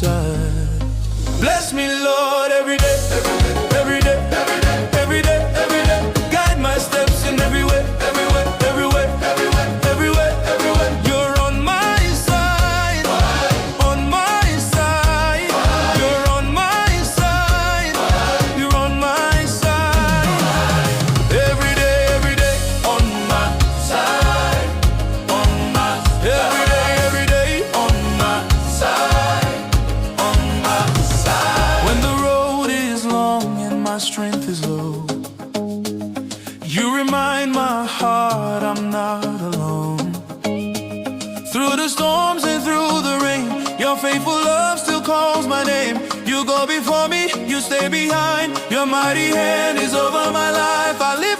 side. Bless me, Lord, every day, every day, every day, every day, every day. Guide my steps in every way, every way, every way, every way, every way, every way. You're on my side, on my side. You're on my side, you're on my side. Every day, on my side, on my. Every day, on my side, on my side. When the road is long and my strength is low, you remind my heart I'm not alone. Through the storms and through the rain, your faithful love still calls my name. You go before me, you stay behind. Your mighty hand is over my life. I live